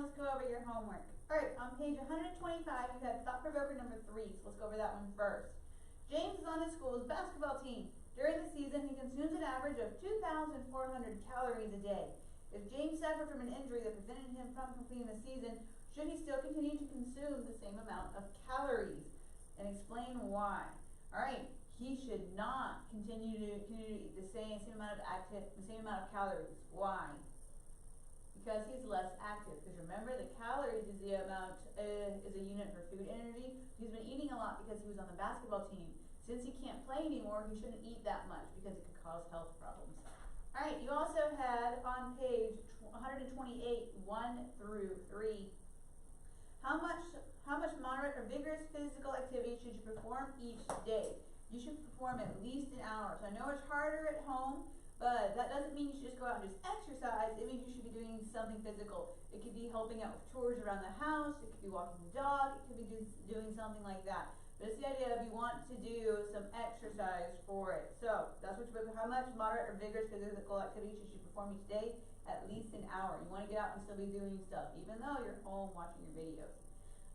let's go over your homework. Alright, on page 125, you have thought provoker number 3, so let's go over that one first. James is on his school's basketball team. During the season, he consumes an average of 2,400 calories a day. If James suffered from an injury that prevented him from completing the season, should he still continue to consume the same amount of calories? And explain why. Alright, he should not continue to eat the same amount of calories. Why? Because he's less active. Because remember, the calories is the amount is a unit for food energy. He's been eating a lot because he was on the basketball team. Since he can't play anymore, he shouldn't eat that much because it could cause health problems. Alright, you also had on page 128, 1 through 3. How much moderate or vigorous physical activity should you perform each day? You should perform at least an hour. So I know it's harder at home, but that doesn't mean you should just go out and just exercise. It means you should be doing something physical. It could be helping out with chores around the house. It could be walking the dog. It could be doing something like that. But it's the idea of you want to do some exercise for it. So that's what you how much moderate or vigorous physical activity should you perform each day? At least an hour. You want to get out and still be doing stuff, even though you're home watching your videos.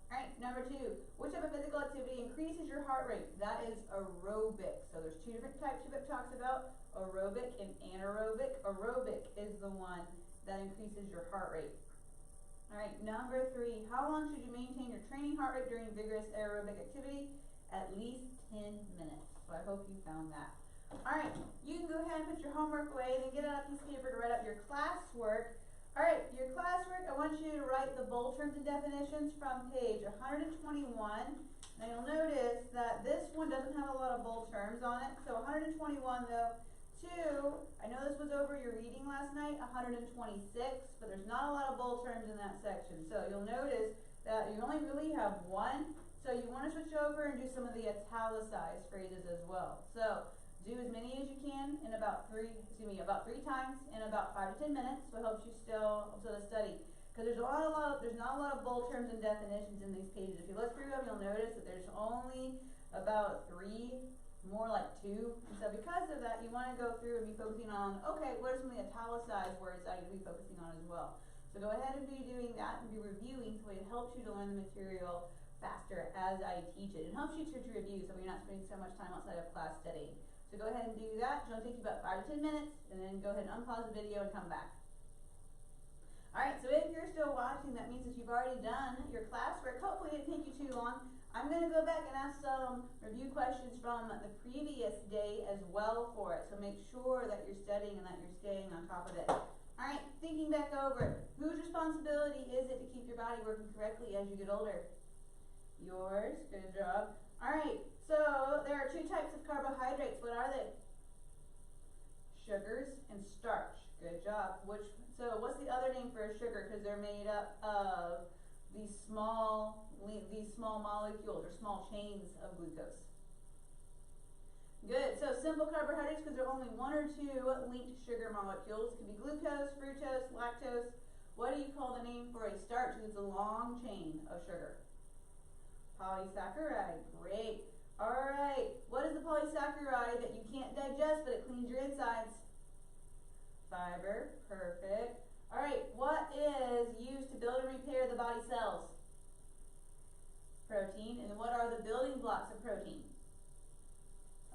Alright, number 2. Which type of physical activity increases your heart rate? That is aerobic. So there's 2 different types it talks about, aerobic and anaerobic. Aerobic is the one that increases your heart rate. Alright, number 3. How long should you maintain your training heart rate during vigorous aerobic activity? At least 10 minutes. So I hope you found that. Alright, you can go ahead and put your homework away, then get out a piece of paper to write up your classwork. Alright, your classwork, I want you to write the bold terms and definitions from page 121. Now you'll notice that this one doesn't have a lot of bold terms on it. So 121 though. 2, I know this was over your reading last night, 126, but there's not a lot of bold terms in that section. So you'll notice that you only really have 1. So you want to switch over and do some of the italicized phrases as well. So do as many as you can in about 3 times in about 5 to 10 minutes. So it helps you still study. Because there's not a lot of bold terms and definitions in these pages. If you look through them, you'll notice that there's only about 3, more like 2. And so because of that, you want to go through and be focusing on, okay, what are some of the italicized words that I need to be focusing on as well. So go ahead and be doing that and be reviewing so it helps you to learn the material faster as I teach it. It helps you to review so you're not spending so much time outside of class studying. So go ahead and do that. It'll take you about 5 to 10 minutes, and then go ahead and unpause the video and come back. Alright, so if you're still watching, that means that you've already done your classwork. Hopefully it didn't take you too long. I'm going to go back and ask some review questions from the previous day as well for it. So make sure that you're studying and that you're staying on top of it. Alright, thinking back over, whose responsibility is it to keep your body working correctly as you get older? Yours. Good job. Alright, so there are 2 types of carbohydrates. What are they? Sugars and starch. Good job. So what's the other name for a sugar? Because they're made up of these small molecules or small chains of glucose. Good. So simple carbohydrates, because there are only 1 or 2 linked sugar molecules. It could be glucose, fructose, lactose. What do you call the name for a starch? Because it's a long chain of sugar. Polysaccharide. Great. Alright, what is the polysaccharide that you can't digest but it cleans your insides? Fiber. Perfect. Alright, what is used to build and repair the body cells? Protein. And what are the building blocks of protein?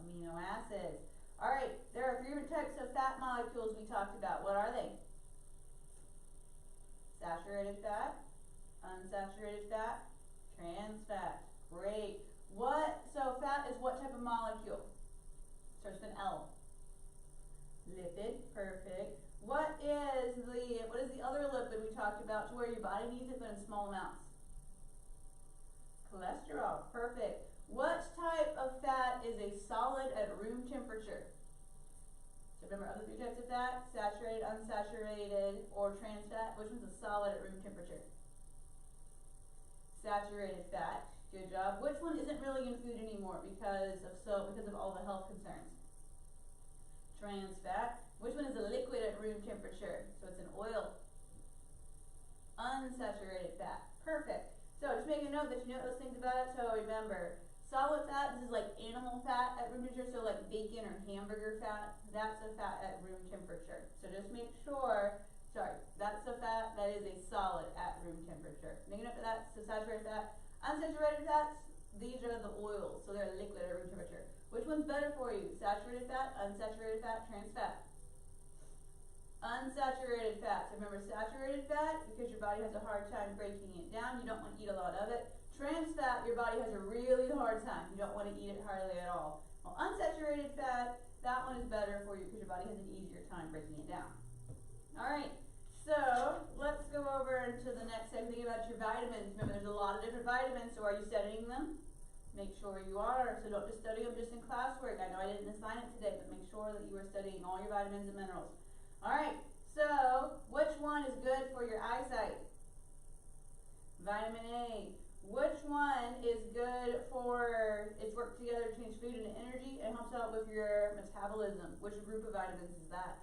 Amino acids. Alright, there are 3 different types of fat molecules we talked about. What are they? Saturated fat, unsaturated fat, trans fat. Great. So fat is what type of molecule? Starts with an L. Lipid. Perfect. What is the other lipid we talked about to where your body needs it but in small amounts? Cholesterol. Perfect. What type of fat is a solid at room temperature? So remember, other 3 types of fat: saturated, unsaturated, or trans fat. Which one's a solid at room temperature? Saturated fat. Good job. Which one isn't really in food anymore because of all the health concerns? Trans fat. Which one is a liquid at room temperature? So it's an oil. Unsaturated fat. Perfect. So just make a note that you know those things about it. So remember, solid fat, this is like animal fat at room temperature, so like bacon or hamburger fat, that's a fat at room temperature. So just make sure sorry, that's a fat that is a solid at room temperature. Make a note of that. So saturated fat, unsaturated fats, these are the oils, so they're liquid at room temperature. Which one's better for you? Saturated fat, unsaturated fat, trans fat? Unsaturated fat. So remember, saturated fat, because your body has a hard time breaking it down, you don't want to eat a lot of it. Trans fat, your body has a really hard time. You don't want to eat it hardly at all. Well, unsaturated fat, that one is better for you because your body has an easier time breaking it down. Alright, so let's go over into the next section. Think about your vitamins. Remember, there's a lot of different vitamins, so are you studying them? Make sure you are, so don't just study them just in classwork. I know I didn't assign it today, but make sure that you are studying all your vitamins and minerals. Alright, so which one is good for your eyesight? Vitamin A. Which one is good for, it's worked together to change food into energy and helps out with your metabolism? Which group of vitamins is that?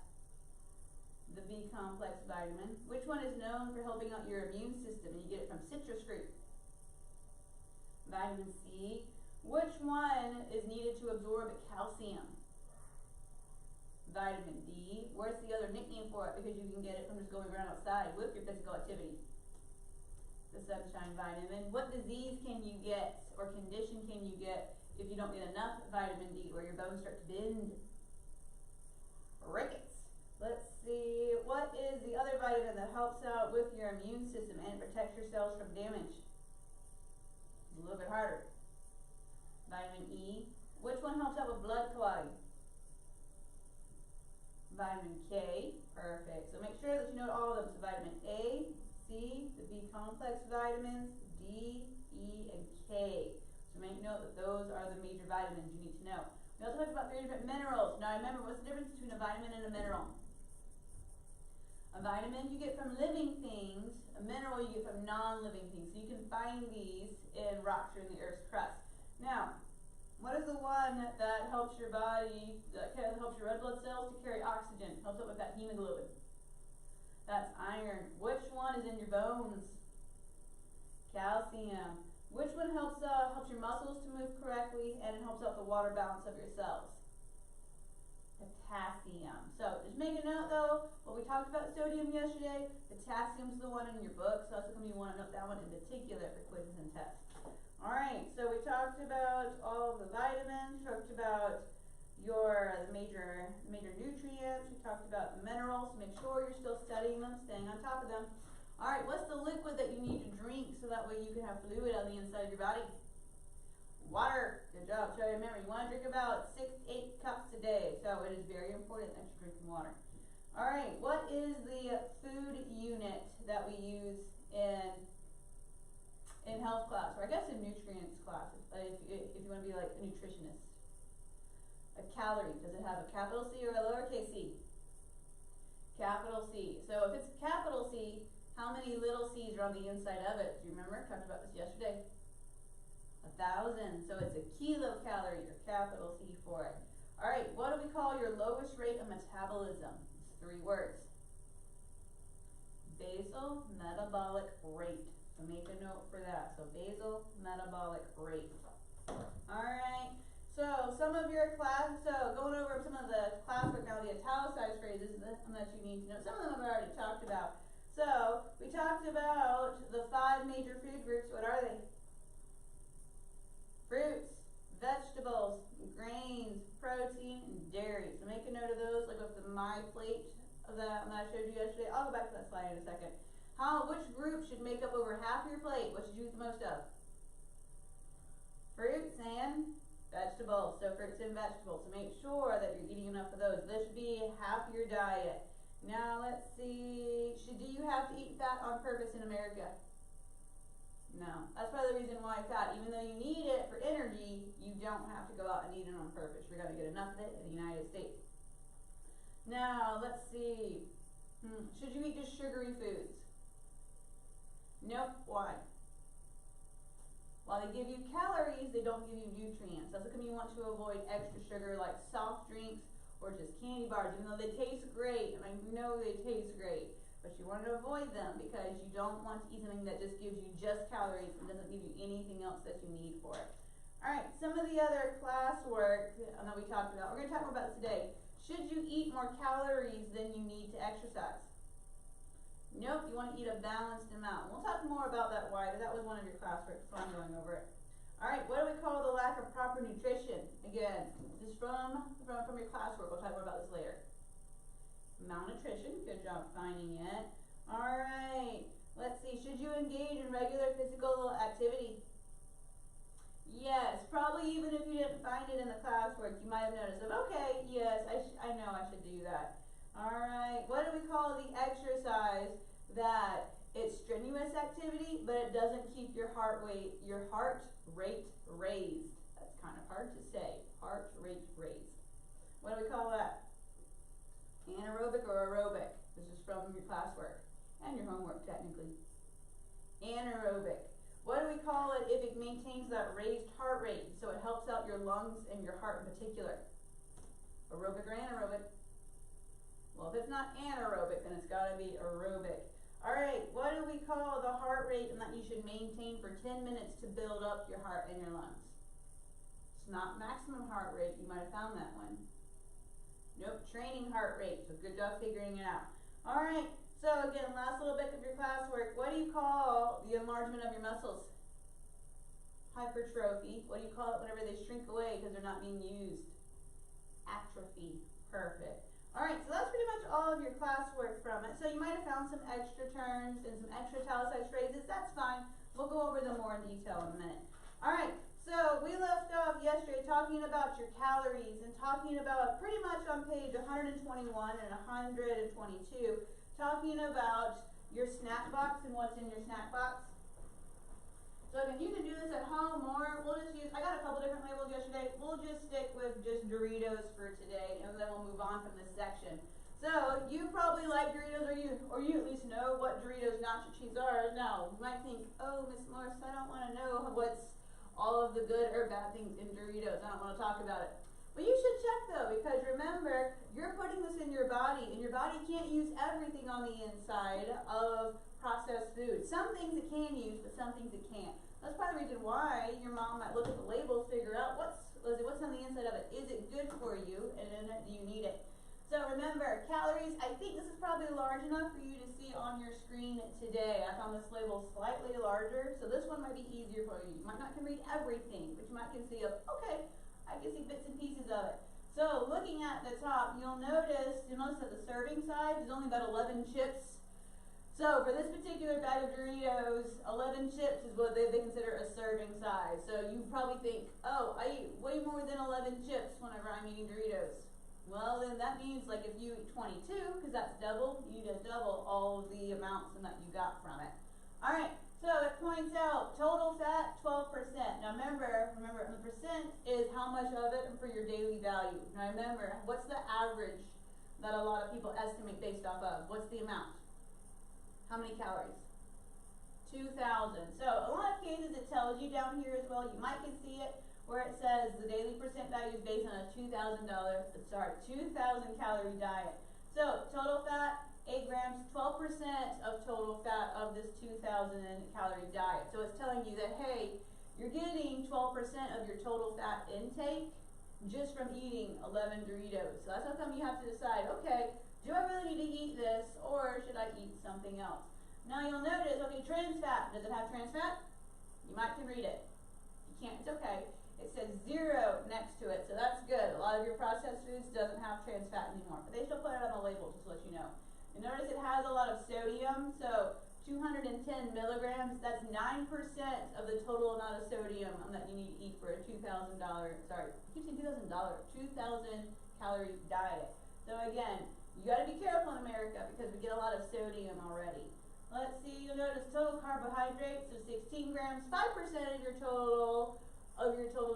The B complex vitamin. Which one is known for helping out your immune system? And you get it from citrus fruit. Vitamin C. Which one is needed to absorb calcium? Vitamin D. What's the other nickname for it? Because you can get it from just going around outside with your physical activity. The sunshine vitamin. What disease can you get or condition can you get if you don't get enough vitamin D or your bones start to bend? Rickets. Let's see, what is the other vitamin that helps out with your immune system and protects your cells from damage? A little bit harder. Vitamin E. Which one helps out with blood clotting? Vitamin K. Perfect. So make sure that you know all of them. So vitamin A, C, the B complex vitamins, D, E, and K. So make note that those are the major vitamins you need to know. We also talked about 3 different minerals. Now remember, what's the difference between a vitamin and a mineral? A vitamin you get from living things, a mineral you get from non-living things. So you can find these in rocks or in the Earth's crust. Now, what is the one that helps your body, that helps your red blood cells to carry oxygen, helps up with that hemoglobin? That's iron. Which one is in your bones? Calcium. Which one helps your muscles to move correctly and it helps out the water balance of your cells? Potassium. So just make a note though, when we talked about sodium yesterday, potassium's the one in your book, so that's going to be one to note that one in particular for quizzes and tests. Alright, so we talked about all of the vitamins, talked about the major nutrients, we talked about the minerals. Make sure you're still studying them, staying on top of them. Alright, what's the liquid that you need to drink so that way you can have fluid on the inside of your body? Water. Good job. So remember, you want to drink about 6 to 8 cups a day, so it is very important that you're drinking water. Alright, what is the food unit that we use in health class, or I guess in nutrients class, if you want to be like a nutritionist? A calorie, does it have a capital C or a lowercase c? Capital C. So if it's capital C, how many little c's are on the inside of it? Do you remember? I talked about this yesterday. 1,000. So it's a kilocalorie, or capital C for it. Alright, what do we call your lowest rate of metabolism? It's 3 words. Basal metabolic rate. So make a note for that. So basal metabolic rate. Alright. So some of your class, so going over some of the classwork now, the italicized phrases that you need to know. Some of them I've already talked about. So we talked about the 5 major food groups. What are they? Fruits, vegetables, grains, protein, and dairy. So make a note of those, like with the My Plate that I showed you yesterday. I'll go back to that slide in a second. Which group should make up over half your plate? What should you eat the most of? Fruits and vegetables. So fruits and vegetables. So make sure that you're eating enough of those. This should be half your diet. Now let's see. Do you have to eat fat on purpose in America? No. That's part of the reason why fat, even though you need it for energy, you don't have to go out and eat it on purpose. You're going to get enough of it in the United States. Now, let's see. Should you eat just sugary foods? Nope. Why? While they give you calories, they don't give you nutrients. That's how come you want to avoid extra sugar like soft drinks or just candy bars, even though they taste great. And I know they taste great. But you want to avoid them because you don't want to eat something that just gives you just calories and doesn't give you anything else that you need for it. Alright, some of the other classwork that we talked about, we're going to talk more about today. Should you eat more calories than you need to exercise? Nope, you want to eat a balanced amount. We'll talk more about that why, because that was one of your classwork, so I'm going over it. Alright, what do we call the lack of proper nutrition? Again, this is from your classwork. We'll talk more about this later. Malnutrition, good job finding it. Alright, let's see, should you engage in regular physical activity? Yes, probably even if you didn't find it in the classwork, you might have noticed it. Okay, yes, I know I should do that. Alright, what do we call the exercise that it's strenuous activity, but it doesn't keep your heart rate raised? That's kind of hard to say. Heart rate raised. What do we call that? Anaerobic or aerobic? This is from your classwork and your homework, technically. Anaerobic. What do we call it if it maintains that raised heart rate, so it helps out your lungs and your heart in particular? Aerobic or anaerobic? Well, if it's not anaerobic, then it's got to be aerobic. Alright, what do we call the heart rate and that you should maintain for 10 minutes to build up your heart and your lungs? It's not maximum heart rate. You might have found that one. Nope, training heart rate. So good job figuring it out. Alright, so again, last little bit of your classwork. What do you call the enlargement of your muscles? Hypertrophy. What do you call it whenever they shrink away because they're not being used? Atrophy. Perfect. Alright, so that's pretty much all of your classwork from it. So you might have found some extra terms and some extra italicized phrases. That's fine. We'll go over them more in detail in a minute. Alright, so we left off yesterday talking about your calories and talking about pretty much on page 121 and 122, talking about your snack box and what's in your snack box. So again, you can do this at home or we'll just use, I got a couple different labels yesterday. We'll just stick with just Doritos for today and then we'll move on from this section. So you probably like Doritos or you at least know what Doritos nacho cheese are. Now, you might think, oh, Miss Morris, I don't want to know what's all of the good or bad things in Doritos. I don't want to talk about it. But you should check though, because remember, you're putting this in your body and your body can't use everything on the inside of processed food. Some things it can use, but some things it can't. That's part of the reason why your mom might look at the labels, figure out what's on the inside of it. Is it good for you, and then do you need it? So remember, calories, I think this is probably large enough for you to see on your screen today. I found this label slightly larger, so this one might be easier for you. You might not can read everything, but you might can see, okay, I can see bits and pieces of it. So looking at the top, you'll notice that the serving size is only about 11 chips. So for this particular bag of Doritos, 11 chips is what they consider a serving size. So you probably think, oh, I eat way more than 11 chips whenever I'm eating Doritos. Well, then that means like if you eat 22, because that's double, you need to double all of the amounts that you got from it. Alright, so it points out total fat, 12%. Now remember, the percent is how much of it for your daily value. Now remember, what's the average that a lot of people estimate based off of? What's the amount? How many calories? 2,000. So a lot of cases it tells you down here as well, you might can see it, where it says the daily percent value is based on a 2,000 calorie diet. So total fat, 8 grams, 12% of total fat of this 2,000 calorie diet. So it's telling you that, hey, you're getting 12% of your total fat intake just from eating 11 Doritos. So that's how come you have to decide, okay, do I really need to eat this, or should I eat something else? Now you'll notice, okay, trans fat. Does it have trans fat? You might can read it. You can't, it's okay. It says 0 next to it, so that's good. A lot of your processed foods doesn't have trans fat anymore, but they still put it on the label just to let you know. You notice it has a lot of sodium, so 210 milligrams, that's 9% of the total amount of sodium that you need to eat for a $2,000, sorry, I keep saying $2,000, 2,000 calorie diet. So again, you got to be careful in America because we get a lot of sodium already. Let's see, you'll notice total carbohydrates, so 16 grams, 5% of your total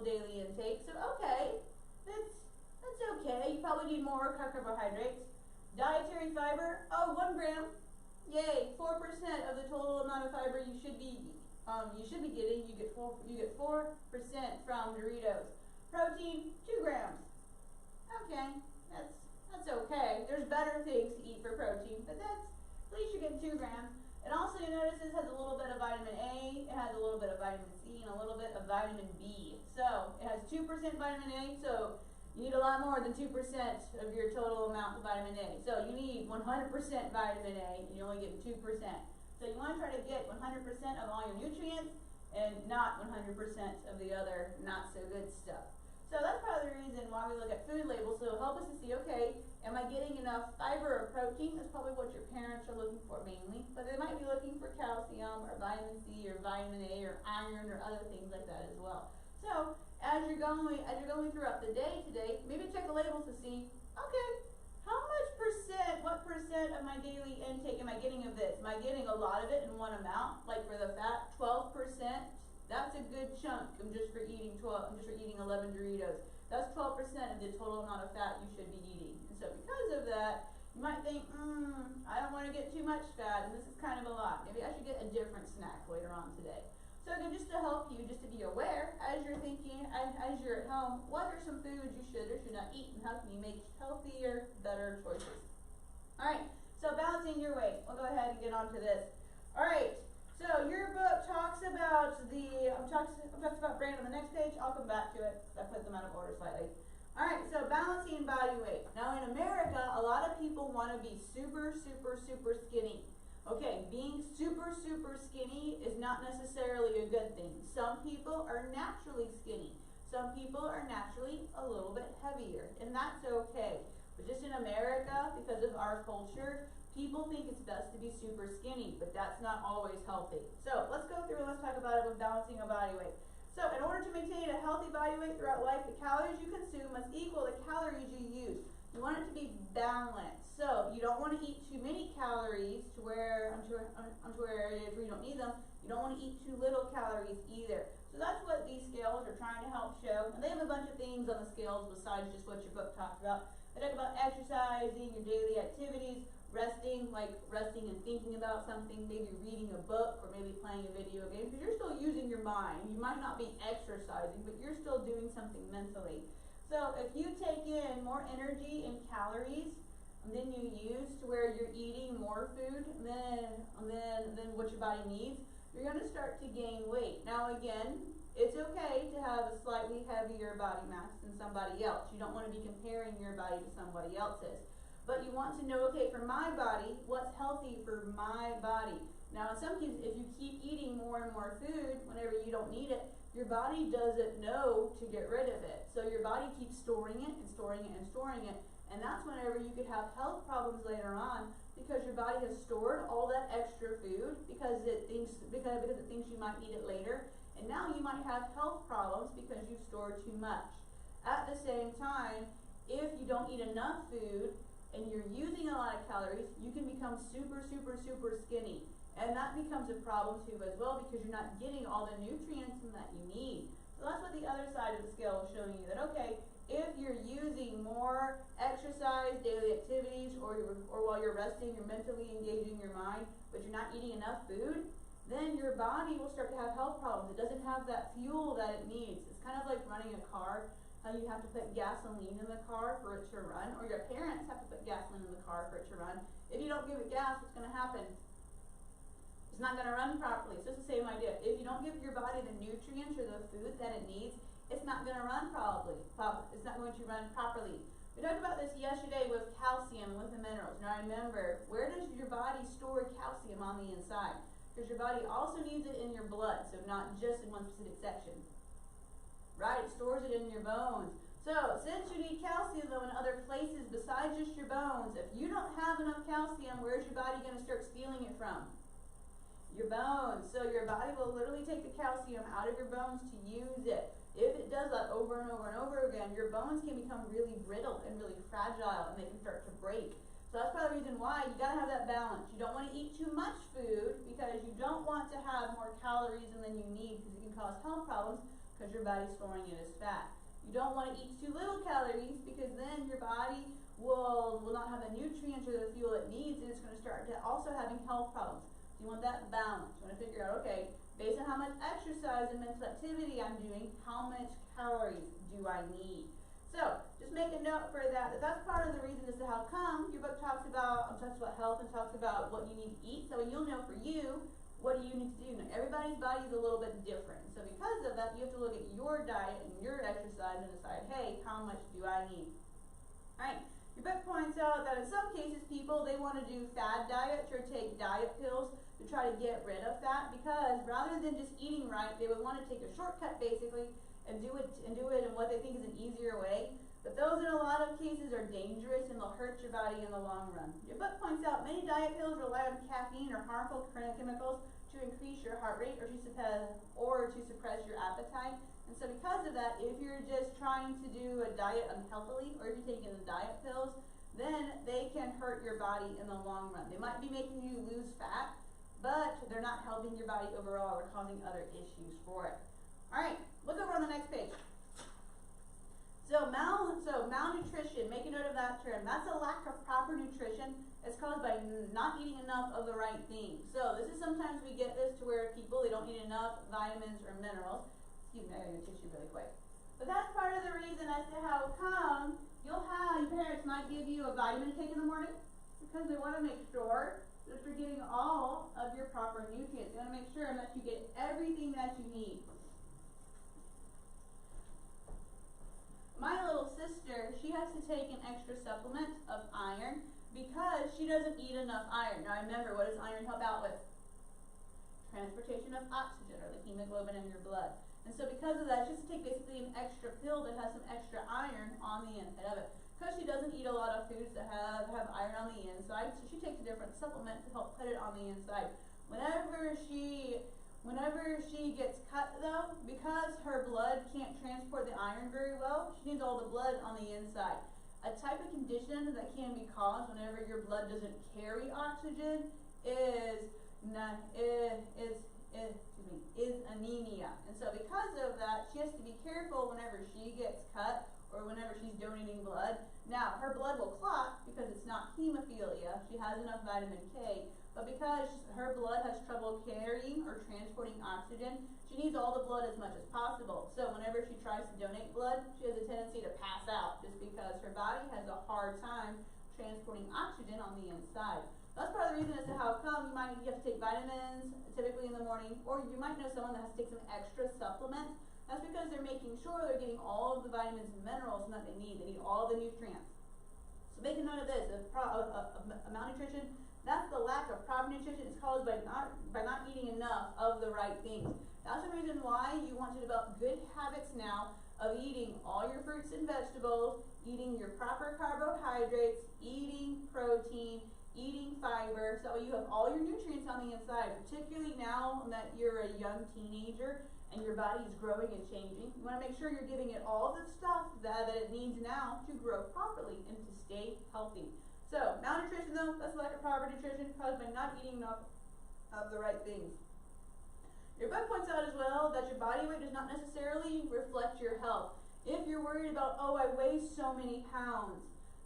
daily intake. So okay, that's okay. You probably need more carbohydrates. Dietary fiber, 1 gram. Yay, 4% of the total amount of fiber you should be getting. You get 4% from Doritos. Protein, 2 grams. Okay, that's okay. There's better things to eat for protein, but at least you're getting 2 grams. And also you notice this has a little bit of vitamin A, it has a little bit of vitamin C, and a little bit of vitamin B. So it has 2% vitamin A, so You need a lot more than 2% of your total amount of vitamin A. So you need 100% vitamin A, and you're only getting 2%. So you want to try to get 100% of all your nutrients and not 100% of the other not so good stuff. So that's part of the reason why we look at food labels. So it'll help us to see, okay, am I getting enough fiber or protein? That's probably what your parents are looking for mainly. But they might be looking for calcium or vitamin C or vitamin A or iron or other things like that as well. So as you're going throughout the day today, maybe check the labels to see, okay, what percent of my daily intake am I getting of this? Am I getting a lot of it in one amount? Like for the fat, 12%, that's a good chunk. I'm just for eating 11 Doritos. That's 12% of the total amount of fat you should be eating. And so because of that, you might think, I don't want to get too much fat, and this is kind of a lot. Maybe I should get a different snack later on today. So again, just to help you, just to be aware as you're thinking, as you're at home, what are some foods you should or should not eat, and how can you make healthier, better choices? Alright, so balancing your weight. We'll go ahead and get on to this. Alright, so your book talks about talks about brain on the next page. I'll come back to it. I put them out of order slightly. Alright, so balancing body weight. Now in America, a lot of people want to be super skinny. Okay, being super skinny is not necessarily a good thing. Some people are naturally skinny. Some people are naturally a little bit heavier, and that's okay. But just in America, because of our culture, people think it's best to be super skinny, but that's not always healthy. So let's go through and let's talk about it with balancing a body weight. So in order to maintain a healthy body weight throughout life, the calories you consume must equal the calories you use. You want it to be balanced. So you don't want to eat too many calories to where onto areas where you don't need them. You don't want to eat too little calories either. So that's what these scales are trying to help show. And they have a bunch of things on the scales besides just what your book talks about. They talk about exercising, your daily activities, resting and thinking about something, maybe reading a book or maybe playing a video game, because you're still using your mind. You might not be exercising, but you're still doing something mentally. So if you take in more energy and calories than you use to where you're eating more food than what your body needs, you're going to start to gain weight. Now again, it's okay to have a slightly heavier body mass than somebody else. You don't want to be comparing your body to somebody else's. But you want to know, okay, for my body, what's healthy for my body? Now in some cases, if you keep eating more and more food whenever you don't need it, your body doesn't know to get rid of it. So your body keeps storing it and storing it and storing it. And that's whenever you could have health problems later on, because your body has stored all that extra food because it thinks you might need it later. And now you might have health problems because you've stored too much. At the same time, if you don't eat enough food and you're using a lot of calories, you can become super skinny. And that becomes a problem too as well, because you're not getting all the nutrients that you need. So that's what the other side of the scale is showing you, that okay, if you're using more exercise, daily activities, or while you're resting, you're mentally engaging your mind, but you're not eating enough food, then your body will start to have health problems. It doesn't have that fuel that it needs. It's kind of like running a car, how you have to put gasoline in the car for it to run, or your parents have to put gasoline in the car for it to run. If you don't give it gas, what's going to happen? It's not going to run properly. It's just the same idea. If you don't give your body the nutrients or the food that it needs, it's not going to run properly. It's not going to run properly. We talked about this yesterday with calcium, with the minerals. Now remember, where does your body store calcium on the inside? Because your body also needs it in your blood, so not just in one specific section. Right? It stores it in your bones. So, since you need calcium though in other places besides just your bones, if you don't have enough calcium, where's your body going to start stealing it from? Your bones. So your body will literally take the calcium out of your bones to use it. If it does that over and over and over again, your bones can become really brittle and really fragile, and they can start to break. So that's probably the reason why you gotta have that balance. You don't want to eat too much food because you don't want to have more calories than you need, because it can cause health problems because your body's storing it as fat. You don't want to eat too little calories, because then your body will not have the nutrients or the fuel it needs, and it's going to start to also having health problems. You want that balance. You want to figure out, okay, based on how much exercise and mental activity I'm doing, how much calories do I need? So, just make a note for that. That's part of the reason as to how come your book talks about health and talks about what you need to eat. So you'll know for you, what do you need to do? Now, everybody's body is a little bit different. So because of that, you have to look at your diet and your exercise and decide, hey, how much do I need? Alright, your book points out that in some cases people, they want to do fad diets or take diet pills to try to get rid of fat, because rather than just eating right, they would want to take a shortcut basically and do it in what they think is an easier way. But those in a lot of cases are dangerous and they'll hurt your body in the long run. Your book points out many diet pills rely on caffeine or harmful chemicals to increase your heart rate or to suppress your appetite. And so because of that, if you're just trying to do a diet unhealthily, or if you're taking the diet pills, then they can hurt your body in the long run. They might be making you lose fat, but they're not helping your body overall or causing other issues for it. Alright, look over on the next page. So malnutrition, make a note of that term. That's a lack of proper nutrition. It's caused by not eating enough of the right things. So this is sometimes we get this to where people, they don't eat enough vitamins or minerals. Excuse me, I gotta get tissue really quick. But that's part of the reason as to how come your parents might give you a vitamin to take in the morning, because they want to make sure that you're getting all of your proper nutrients. They want to make sure that you get everything that you need. My little sister, she has to take an extra supplement of iron because she doesn't eat enough iron. Now remember, what does iron help out with? Transportation of oxygen, or the hemoglobin in your blood. And so because of that, she has to take basically an extra pill that has some extra iron on the inside of it. Because she doesn't eat a lot of foods that have iron on the inside, so she takes a different supplement to help put it on the inside. Whenever she gets cut though, because her blood can't transport the iron very well, she needs all the blood on the inside. A type of condition that can be caused whenever your blood doesn't carry oxygen is anemia. And so because of that, she has to be careful whenever she gets cut or whenever she's donating blood. Now, her blood will clot because it's not hemophilia. She has enough vitamin K. But because her blood has trouble carrying or transporting oxygen, she needs all the blood as much as possible. So whenever she tries to donate blood, she has a tendency to pass out just because her body has a hard time transporting oxygen on the inside. That's part of the reason as to how come you have to take vitamins typically in the morning, or you might know someone that has to take some extra supplements. That's because they're making sure they're getting all of the vitamins and minerals that they need. They need all the nutrients. So make a note of this, malnutrition. That's the lack of proper nutrition. It's caused by not eating enough of the right things. That's the reason why you want to develop good habits now of eating all your fruits and vegetables, eating your proper carbohydrates, eating protein, eating fiber, so you have all your nutrients on the inside, particularly now that you're a young teenager and your body is growing and changing. You want to make sure you're giving it all the stuff that it needs now to grow properly and to stay healthy. So, malnutrition though, that's lack of proper nutrition caused by not eating enough of the right things. Your book points out as well that your body weight does not necessarily reflect your health. If you're worried about, oh, I weigh so many pounds,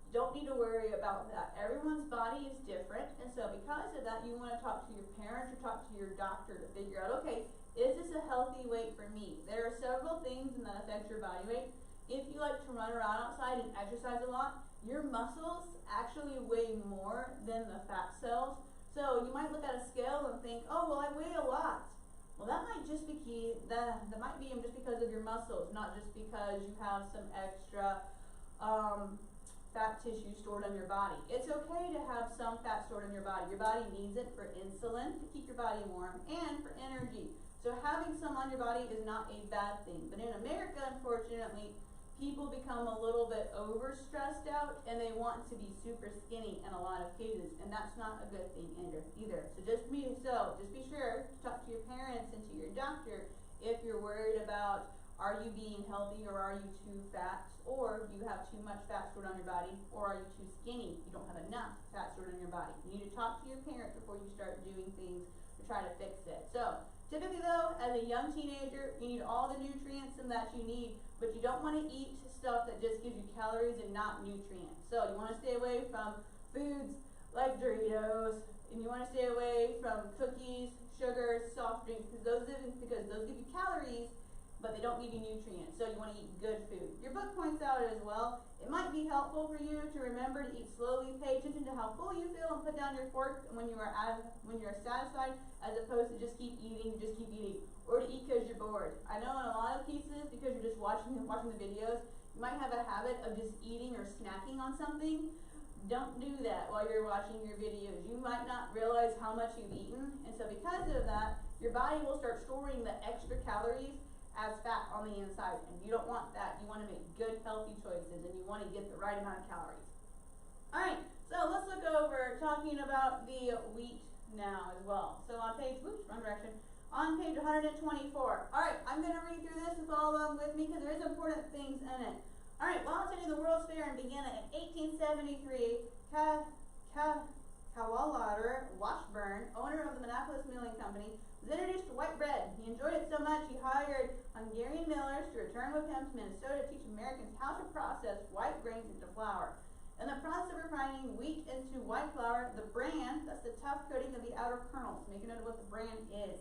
you don't need to worry about that. Everyone's body is different, and so because of that, you want to talk to your parents or talk to your doctor to figure out, okay, is this a healthy weight for me? There are several things that affect your body weight. If you like to run around outside and exercise a lot, your muscles actually weigh more than the fat cells. So you might look at a scale and think, oh, well, I weigh a lot. Well, that might just be that might be just because of your muscles, not just because you have some extra fat tissue stored on your body. It's okay to have some fat stored in your body. Your body needs it for insulin to keep your body warm and for energy. So having some on your body is not a bad thing. But in America, unfortunately, people become a little bit over-stressed out and they want to be super skinny in a lot of cases, and that's not a good thing either. So just be sure to talk to your parents and to your doctor if you're worried about, are you being healthy or are you too fat, or do you have too much fat stored on your body, or are you too skinny, you don't have enough fat stored in your body. You need to talk to your parents before you start doing things to try to fix it. So typically though, as a young teenager, you need all the nutrients that you need, but you don't want to eat stuff that just gives you calories and not nutrients. So you want to stay away from foods like Doritos, and you want to stay away from cookies, sugars, soft drinks, because those give you calories, but they don't give you nutrients, so you want to eat good food. Your book points out as well, it might be helpful for you to remember to eat slowly, pay attention to how full you feel, and put down your fork when you are satisfied, as opposed to just keep eating, or to eat because you're bored. I know in a lot of cases, because you're just watching the videos, you might have a habit of just eating or snacking on something. Don't do that while you're watching your videos. You might not realize how much you've eaten, and so because of that, your body will start storing the extra calories as fat on the inside, and you don't want that. You want to make good, healthy choices, and you want to get the right amount of calories. Alright, so let's look over talking about the wheat now as well. So on page, wrong direction, on page 124. Alright, I'm going to read through this and follow along with me because there is important things in it. Alright, while attending the World's Fair in Vienna in 1873, Cadwallader Washburn, owner of the Minneapolis Milling Company, was introduced to white bread. He enjoyed it so much he hired Hungarian millers to return with him to Minnesota to teach Americans how to process white grains into flour. In the process of refining wheat into white flour, the bran, that's the tough coating of the outer kernels, make a note of what the bran is,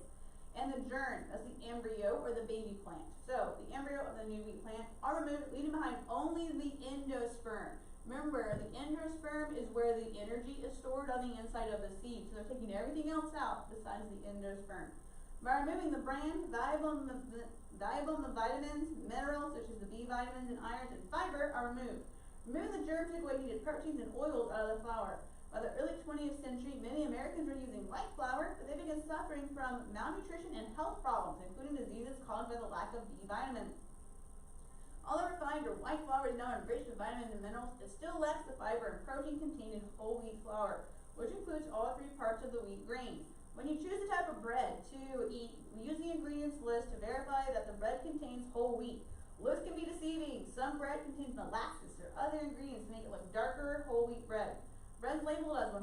and the germ, that's the embryo or the baby plant. So the embryo of the new wheat plant are removed, leaving behind only the endosperm. Remember, the endosperm is where the energy is stored on the inside of the seed. So they're taking everything else out besides the endosperm. By removing the bran, valuable vitamins, minerals such as the B vitamins and irons and fiber are removed. Removing the germ took away needed proteins and oils out of the flour. By the early 20th century, many Americans were using white flour, but they began suffering from malnutrition and health problems, including diseases caused by the lack of B vitamins. Although refined or white flour is now enriched with vitamins and minerals, it still lacks the fiber and protein contained in whole wheat flour, which includes all three parts of the wheat grain. When you choose the type of bread to eat, use the ingredients list to verify that the bread contains whole wheat. Lists can be deceiving. Some bread contains molasses or other ingredients to make it look darker whole wheat bread. Breads labeled as 100%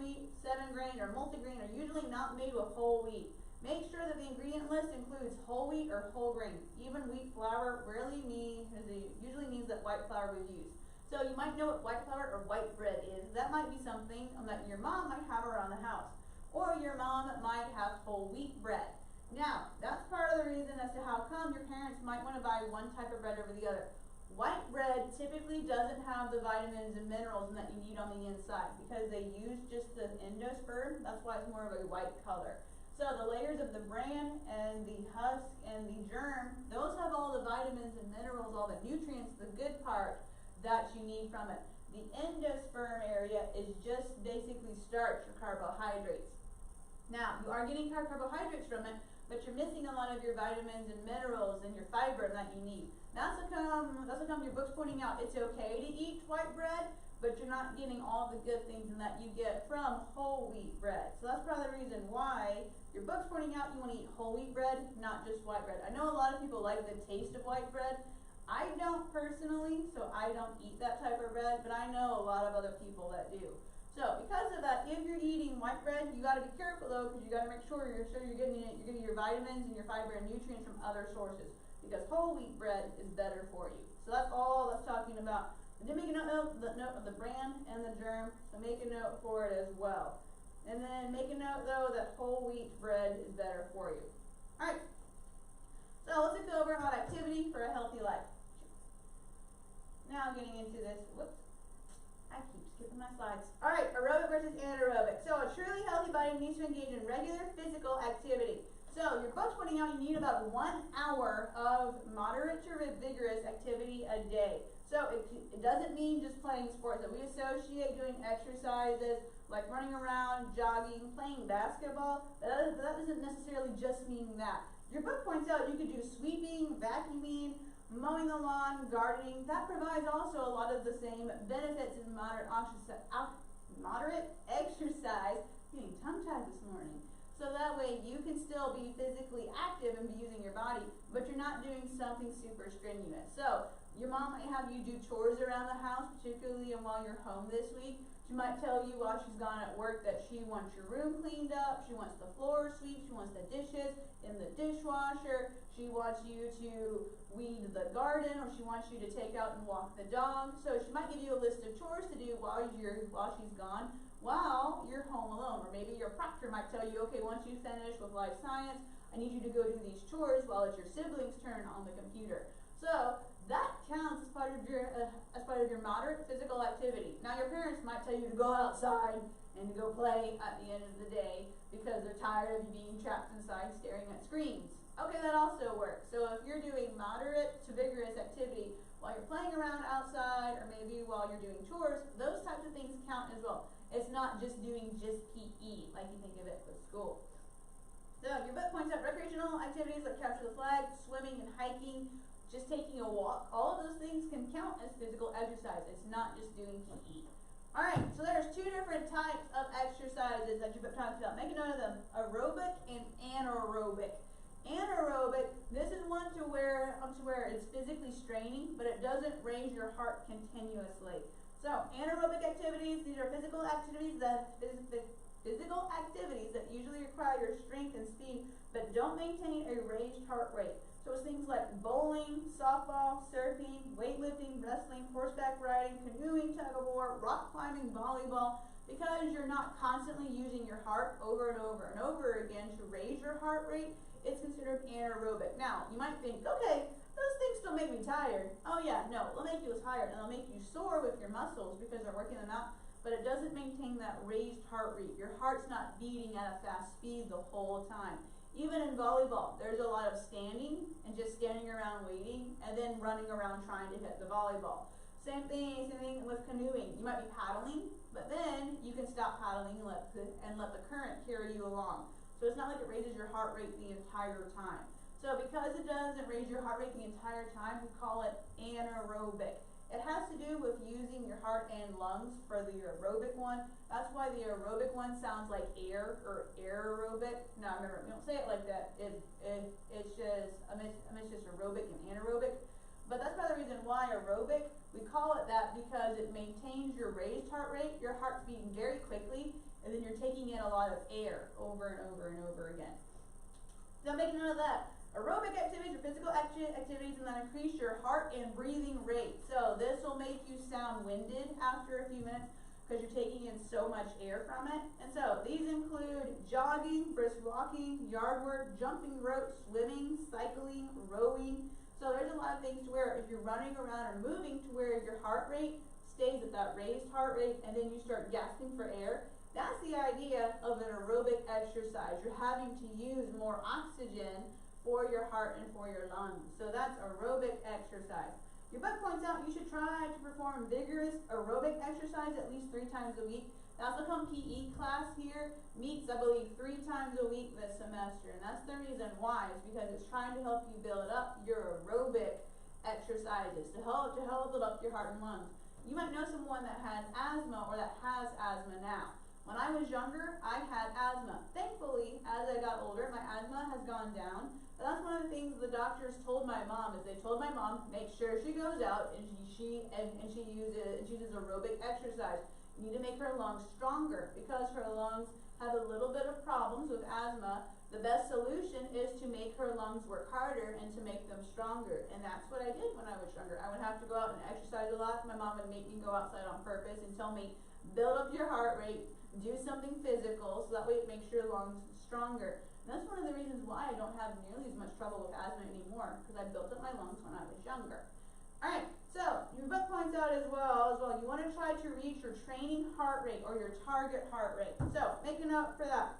wheat, 7-grain, or multigrain are usually not made with whole wheat. Make sure that the ingredient list includes whole wheat or whole grain. Even wheat flour usually means that white flour was used. So you might know what white flour or white bread is. That might be something that your mom might have around the house. Or your mom might have whole wheat bread. Now, that's part of the reason as to how come your parents might want to buy one type of bread over the other. White bread typically doesn't have the vitamins and minerals that you need on the inside because they use just the endosperm. That's why it's more of a white color. So the layers of the bran and the husk and the germ, those have all the vitamins and minerals, all the nutrients, the good part that you need from it. The endosperm area is just basically starch or carbohydrates. Now, you are getting carbohydrates from it, but you're missing a lot of your vitamins and minerals and your fiber that you need. That's how come your book's pointing out it's okay to eat white bread, but you're not getting all the good things that you get from whole wheat bread. So that's probably the reason why your book's pointing out you want to eat whole wheat bread, not just white bread. I know a lot of people like the taste of white bread. I don't personally, so I don't eat that type of bread, but I know a lot of other people that do. So because of that, if you're eating white bread, you got to be careful though, because you got to make sure you're getting it. You're getting your vitamins and your fiber and nutrients from other sources, because whole wheat bread is better for you. So that's all that's talking about. I did make a note of the bran and the germ, so make a note for it as well. And then make a note though that whole wheat bread is better for you. All right. So let's go over about activity for a healthy life. Now getting into this. Whoops. I keep skipping my slides. Alright, aerobic versus anaerobic. So a truly healthy body needs to engage in regular physical activity. So your book's pointing out you need about 1 hour of moderate to vigorous activity a day. So it doesn't mean just playing sports. That we associate doing exercises like running around, jogging, playing basketball. That doesn't necessarily just mean that. Your book points out you could do sweeping, vacuuming, mowing the lawn, gardening. That provides also a lot of the same benefits in moderate exercise. Getting tongue-tied this morning. So that way you can still be physically active and be using your body, but you're not doing something super strenuous. So your mom might have you do chores around the house, particularly while you're home this week. She might tell you while she's gone at work that she wants your room cleaned up, she wants the floor swept, she wants the dishes in the dishwasher, she wants you to weed the garden, or she wants you to take out and walk the dog. So she might give you a list of chores to do while she's gone, while you're home alone. Or maybe your proctor might tell you, okay, once you finish with life science, I need you to go do these chores while it's your sibling's turn on the computer. So that counts as part of your moderate physical activity. Now your parents might tell you to go outside and to go play at the end of the day because they're tired of you being trapped inside staring at screens. Okay, that also works. So if you're doing moderate to vigorous activity while you're playing around outside or maybe while you're doing chores, those types of things count as well. It's not just doing just PE like you think of it with school. So your book points out recreational activities like capture the flag, swimming and hiking, just taking a walk. All of those things can count as physical exercise. It's not just doing PE. Alright, so there's two different types of exercises that your book talks about. Make a note of them. Aerobic and anaerobic. Anaerobic, this is one to where it's physically straining, but it doesn't raise your heart continuously. So anaerobic activities, these are physical activities that usually require your strength and speed, but don't maintain a raised heart rate. So it's things like bowling, softball, surfing, weightlifting, wrestling, horseback riding, canoeing, tug of war, rock climbing, volleyball. Because you're not constantly using your heart over and over and over again to raise your heart rate, it's considered anaerobic. Now, you might think, okay, those things still make me tired. Oh yeah, no, they'll make you tired and they'll make you sore with your muscles because they're working them out, but it doesn't maintain that raised heart rate. Your heart's not beating at a fast speed the whole time. Even in volleyball, there's a lot of standing and just standing around waiting and then running around trying to hit the volleyball. Same thing with canoeing. You might be paddling, but then you can stop paddling and let the current carry you along. So it's not like it raises your heart rate the entire time. So because it doesn't raise your heart rate the entire time, we call it anaerobic. It has to do with using your heart and lungs for the aerobic one. That's why the aerobic one sounds like air or aerobic. Now remember, we don't say it like that. It's just aerobic and anaerobic. But that's probably the reason why aerobic, we call it that because it maintains your raised heart rate. Your heart's beating very quickly, and then you're taking in a lot of air over and over and over again. So make note of that. Aerobic activities are physical activities that increase your heart and breathing rate. So this will make you sound winded after a few minutes because you're taking in so much air from it. And so these include jogging, brisk walking, yard work, jumping rope, swimming, cycling, rowing. So there's a lot of things to where if you're running around or moving to where your heart rate stays at that raised heart rate and then you start gasping for air, that's the idea of an aerobic exercise. You're having to use more oxygen for your heart and for your lungs. So that's aerobic exercise. Your book points out you should try to perform vigorous aerobic exercise at least 3 times a week. That's how come PE class here meets, I believe, 3 times a week this semester. And that's the reason why, is because it's trying to help you build up your aerobic exercises, to help build up your heart and lungs. You might know someone that had asthma or that has asthma now. When I was younger, I had asthma. Thankfully, as I got older, my asthma has gone down. But that's one of the things the doctors told my mom, is they told my mom, make sure she goes out and she uses aerobic exercise. You need to make her lungs stronger because her lungs have a little bit of problems with asthma. The best solution is to make her lungs work harder and to make them stronger. And that's what I did when I was younger. I would have to go out and exercise a lot. My mom would make me go outside on purpose and tell me, build up your heart rate, do something physical, so that way it makes your lungs stronger. And that's one of the reasons why I don't have nearly as much trouble with asthma anymore, because I built up my lungs when I was younger. Alright, so your book points out as well, you want to try to reach your training heart rate or your target heart rate. So make a note for that.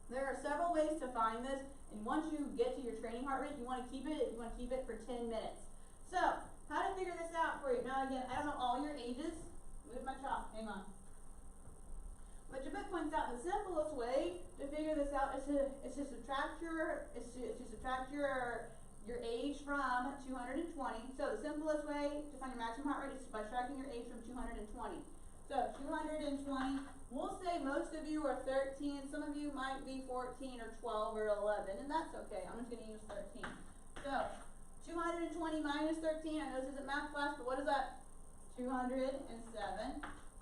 There are several ways to find this, and once you get to your training heart rate, you want to keep it for 10 minutes. So, how to figure this out for you. Now again, I don't know all your ages. Move my chalk, hang on. But your book points out the simplest way to figure this out is to subtract your age from 220. So the simplest way to find your maximum heart rate is by subtracting your age from 220. So 220, we'll say most of you are 13, some of you might be 14 or 12 or 11, and that's okay. I'm just going to use 13. So 220 minus 13, I know this isn't math class, but what is that? 207.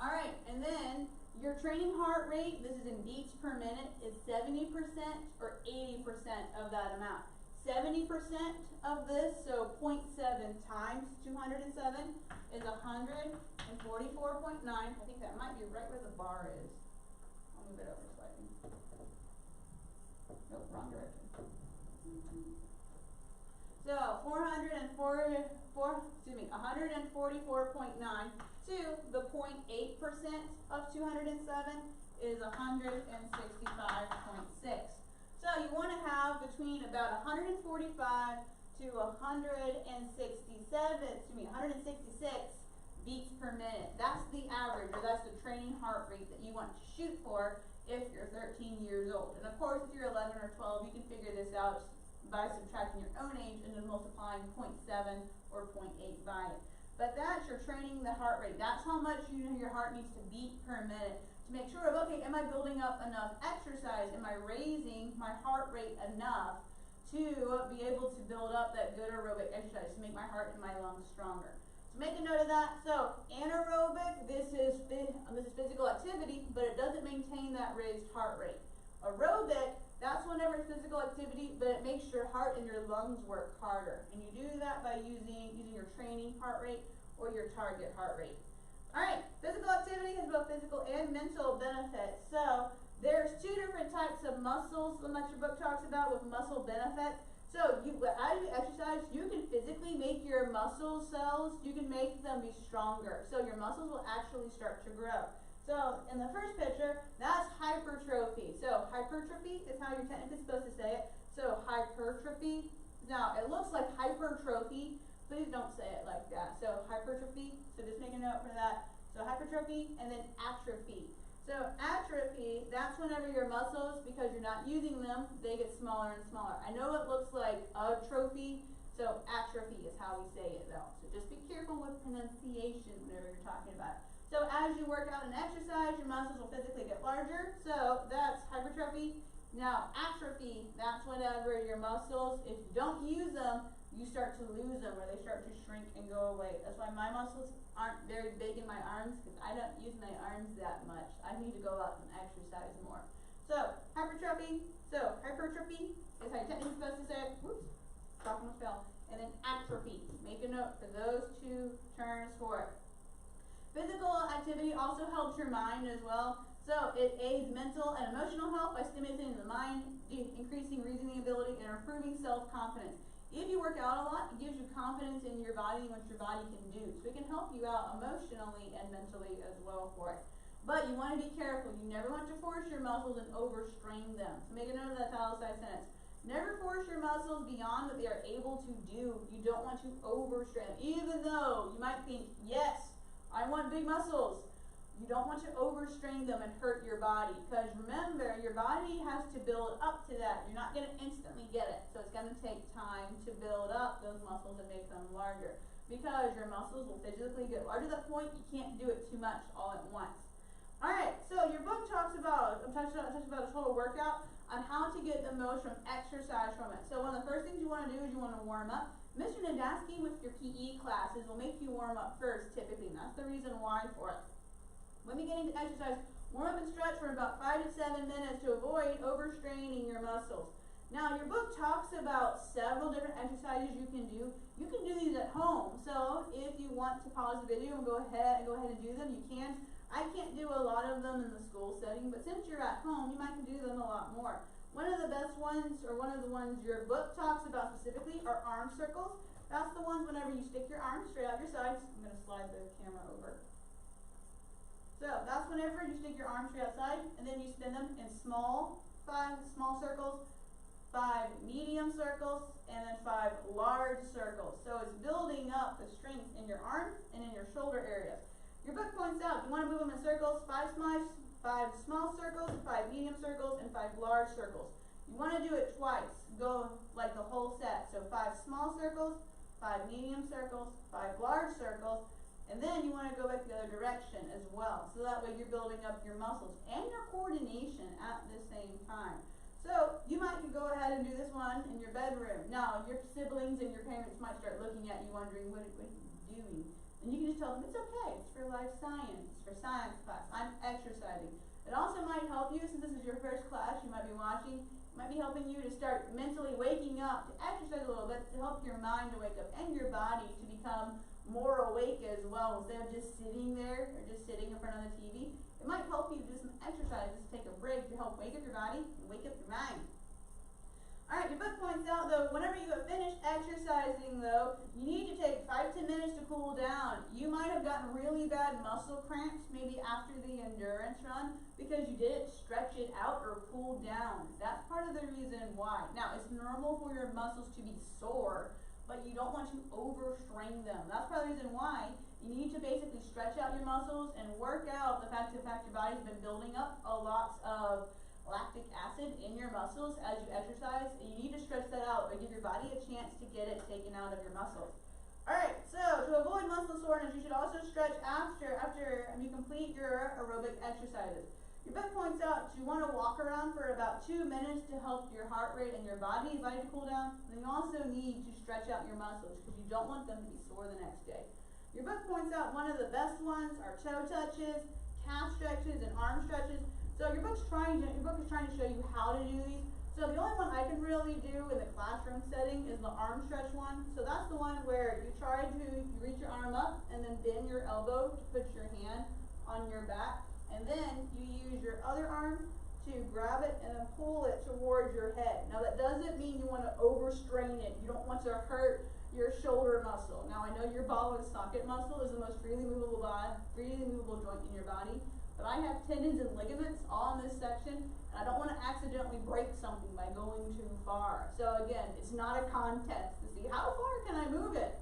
All right, and then your training heart rate, this is in beats per minute, is 70% or 80% of that amount. 70% of this, so 0.7 times 207 is 144.9. I think that might be right where the bar is. I'll move it over slightly. Nope, wrong direction. So 144.9 to the 0.8% of 207 is 165.6. So you want to have between about 145 to 166 beats per minute. That's the average, or that's the training heart rate that you want to shoot for if you're 13 years old. And of course, if you're 11 or 12, you can figure this out by subtracting your own age and then multiplying 0.7 or 0.8 by it. But that's your training the heart rate. That's how much your heart needs to beat per minute to make sure of, okay, am I building up enough exercise? Am I raising my heart rate enough to be able to build up that good aerobic exercise to make my heart and my lungs stronger? So make a note of that. So anaerobic, this is physical activity, but it doesn't maintain that raised heart rate. Aerobic, that's whenever it's physical activity, but it makes your heart and your lungs work harder. And you do that by using your training heart rate or your target heart rate. Alright, physical activity has both physical and mental benefits. So there's two different types of muscles that your book talks about with muscle benefits. So as you exercise, you can physically make your muscle cells, you can make them be stronger. So your muscles will actually start to grow. So in the first picture, that's hypertrophy. So hypertrophy is how you're technically supposed to say it. So hypertrophy. Now it looks like hypertrophy. Please don't say it like that. So hypertrophy. So just make a note for that. So hypertrophy and then atrophy. So atrophy, that's whenever your muscles, because you're not using them, they get smaller and smaller. I know it looks like atrophy. So atrophy is how we say it though. So just be careful with pronunciation whenever you're talking about it. So as you work out and exercise, your muscles will physically get larger. So that's hypertrophy. Now atrophy, that's whenever your muscles, if you don't use them, you start to lose them, or they start to shrink and go away. That's why my muscles aren't very big in my arms, because I don't use my arms that much. I need to go out and exercise more. So hypertrophy is how you're technically supposed to say it. Whoops, drop on the spell. And then atrophy. Make a note for those two terms for it. Physical activity also helps your mind as well. So it aids mental and emotional health by stimulating the mind, increasing reasoning ability, and improving self-confidence. If you work out a lot, it gives you confidence in your body and what your body can do. So it can help you out emotionally and mentally as well for it. But you want to be careful. You never want to force your muscles and overstrain them. So make a note of that italicized sentence. Never force your muscles beyond what they are able to do. You don't want to overstrain them. Even though you might think, yes, I want big muscles. You don't want to overstrain them and hurt your body, because remember, your body has to build up to that. You're not going to instantly get it. So it's going to take time to build up those muscles and make them larger, because your muscles will physically get larger to the point you can't do it too much all at once. Alright, so your book talks about a total workout on how to get the most from exercise from it. So one of the first things you want to do is you want to warm up. Mr. Nadaski with your PE classes will make you warm up first typically, and that's the reason why for it. When we get into exercise, warm up and stretch for about 5 to 7 minutes to avoid overstraining your muscles. Now, your book talks about several different exercises you can do. You can do these at home. So, if you want to pause the video and go ahead and do them, you can. I can't do a lot of them in the school setting, but since you're at home, you might can do them a lot more. One of the best ones, or one of the ones your book talks about specifically, are arm circles. That's the ones whenever you stick your arms straight out your sides. I'm going to slide the camera over. So that's whenever you stick your arms straight outside, and then you spin them in 5 small circles, 5 medium circles, and then 5 large circles. So it's building up the strength in your arms and in your shoulder areas. Your book points out you want to move them in circles, 5 small circles, 5 medium circles, and 5 large circles. You want to do it twice. Go like the whole set. So 5 small circles, 5 medium circles, 5 large circles. And then you want to go back the other direction as well. So that way you're building up your muscles and your coordination at the same time. So you might go ahead and do this one in your bedroom. Now your siblings and your parents might start looking at you wondering, what are you doing? And you can just tell them, it's okay, it's for life science, it's for science class, I'm exercising. It also might help you, since this is your first class you might be watching, it might be helping you to start mentally waking up, to exercise a little bit, to help your mind to wake up and your body to become more awake as well, instead of just sitting there or just sitting in front of the TV. It might help you do some exercises, take a break to help wake up your body and wake up your mind. Alright, your book points out though, whenever you have finished exercising though, you need to take 5 to 10 minutes to cool down. You might have gotten really bad muscle cramps maybe after the endurance run because you didn't stretch it out or cool down. That's part of the reason why. Now, it's normal for your muscles to be sore, but you don't want to overstrain them. That's part of the reason why you need to basically stretch out your muscles and work out the fact your body's been building up a lot of lactic acid in your muscles as you exercise, and you need to stretch that out or give your body a chance to get it taken out of your muscles. Alright, so to avoid muscle soreness, you should also stretch after you complete your aerobic exercises. Your book points out you want to walk around for about 2 minutes to help your heart rate and your body to cool down. And you also need to stretch out your muscles because you don't want them to be sore the next day. Your book points out one of the best ones are toe touches, calf stretches, and arm stretches. So your book is trying to show you how to do these. So the only one I can really do in the classroom setting is the arm stretch one. So that's the one where you reach your arm up and then bend your elbow to put your hand on your back. And then you use your other arm to grab it and then pull it towards your head. Now that doesn't mean you want to overstrain it. You don't want to hurt your shoulder muscle. Now I know your ball and socket muscle is the most freely movable joint in your body. But I have tendons and ligaments all in this section, and I don't want to accidentally break something by going too far. So again, it's not a contest to see how far can I move it.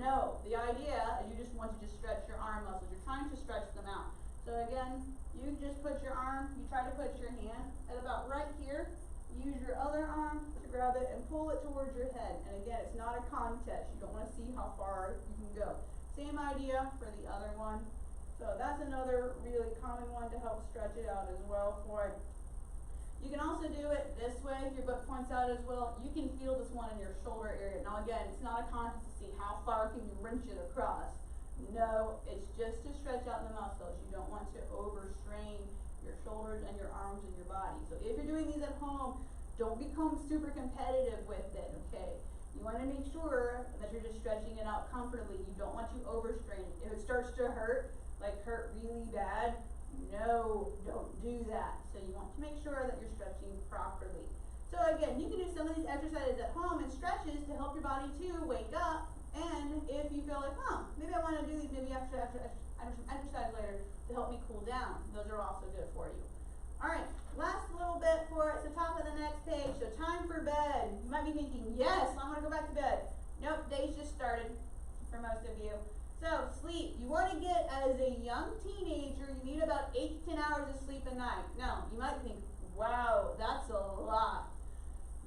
No, the idea is you just want to stretch your arm muscles. You're trying to stretch them out. So again, you just put your arm, you try to put your hand at about right here. Use your other arm to grab it and pull it towards your head. And again, it's not a contest. You don't want to see how far you can go. Same idea for the other one. So that's another really common one to help stretch it out as well for it. You can also do it this way. Your book points out as well. You can feel this one in your shoulder area. Now again, it's not a contest to see how far can you wrench it across. No, it's just to stretch out the muscles. You don't want to overstrain your shoulders and your arms and your body. So if you're doing these at home, don't become super competitive with it, okay? You want to make sure that you're just stretching it out comfortably. You don't want to overstrain it. If it starts to hurt really bad, no, don't do that. So you want to make sure that you're stretching properly. So again, you can do some of these exercises at home and stretches to help your body to wake up. And if you feel like, maybe I want to do these maybe after some exercise later to help me cool down, those are also good for you. Alright, last little bit for it. It's the top of the next page. So time for bed. You might be thinking, yes, I want to go back to bed. Nope, day's just started for most of you. So sleep. You want to get, as a young teenager, you need about 8 to 10 hours of sleep a night. Now, you might think, wow, that's a lot.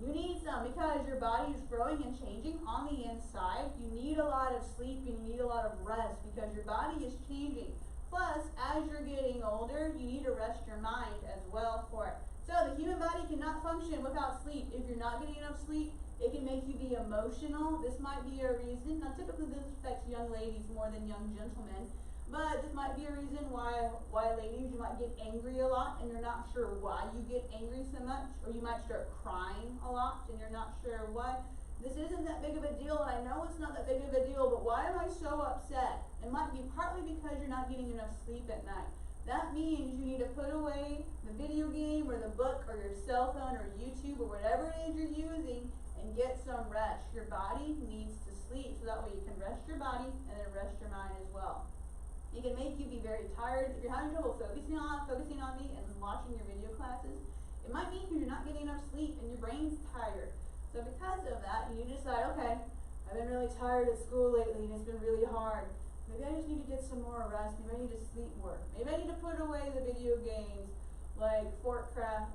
You need some because your body is growing and changing on the inside. You need a lot of sleep and you need a lot of rest because your body is changing. Plus, as you're getting older, you need to rest your mind as well for it. So the human body cannot function without sleep. If you're not getting enough sleep, it can make you be emotional. This might be a reason. Now, typically this affects young ladies more than young gentlemen. But this might be a reason why ladies, you might get angry a lot and you're not sure why you get angry so much. Or you might start crying a lot and you're not sure why. This isn't that big of a deal, and I know it's not that big of a deal, but why am I so upset? It might be partly because you're not getting enough sleep at night. That means you need to put away the video game or the book or your cell phone or YouTube or whatever it is you're using and get some rest. Your body needs to sleep, so that way you can rest your body and then rest your mind as well. It can make you be very tired. If you're having trouble focusing on me and watching your video classes, it might be because you're not getting enough sleep and your brain's tired. So because of that, you decide, okay, I've been really tired at school lately and it's been really hard. Maybe I just need to get some more rest. Maybe I need to sleep more. Maybe I need to put away the video games like Minecraft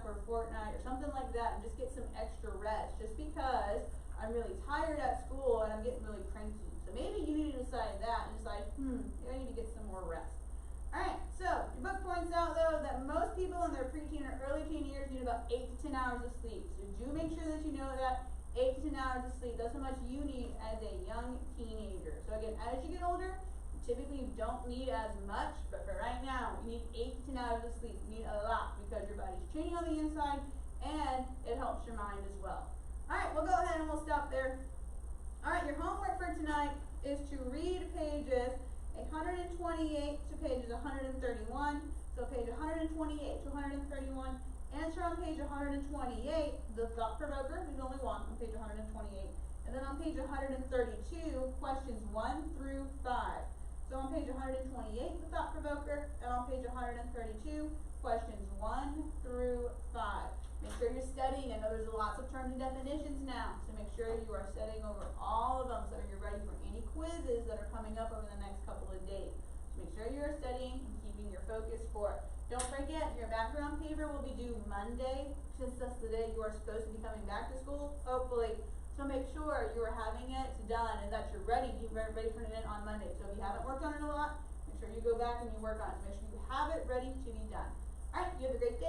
or Fortnite or something like that and just get some extra rest just because I'm really tired at school and I'm getting really cranky. So maybe you need to decide that and decide, maybe I need to get some more rest. Alright, so your book points out though that most people in their preteen or early teen years need about 8 to 10 hours of sleep. So do make sure that you know that 8 to 10 hours of sleep, that's how much you need as a young teenager. So again, as you get older, you typically don't need as much, but for right now, you need 8 to 10 hours of sleep. You need a lot because your body's changing on the inside and it helps your mind as well. Alright, we'll go ahead and we'll stop there. Alright, your homework for tonight is to read pages 128 to pages 131. So page 128 to 131 Answer on page 128, the thought provoker, there's only one on page 128. And then on page 132, questions 1 through 5. So on page 128, the thought provoker, and on page 132, questions 1 through 5. Make sure you're studying. I know there's lots of terms and definitions now, so make sure you are studying over all of them so you're ready for any quizzes that are coming up over the next couple of days. So make sure you are studying and keeping your focus for it. Don't forget, your background paper will be due Monday, since that's the day you are supposed to be coming back to school, hopefully. So make sure you are having it done and that you're ready. You're ready for it in on Monday. So if you haven't worked on it a lot, make sure you go back and you work on it. Make sure you have it ready to be done. Alright, you have a great day.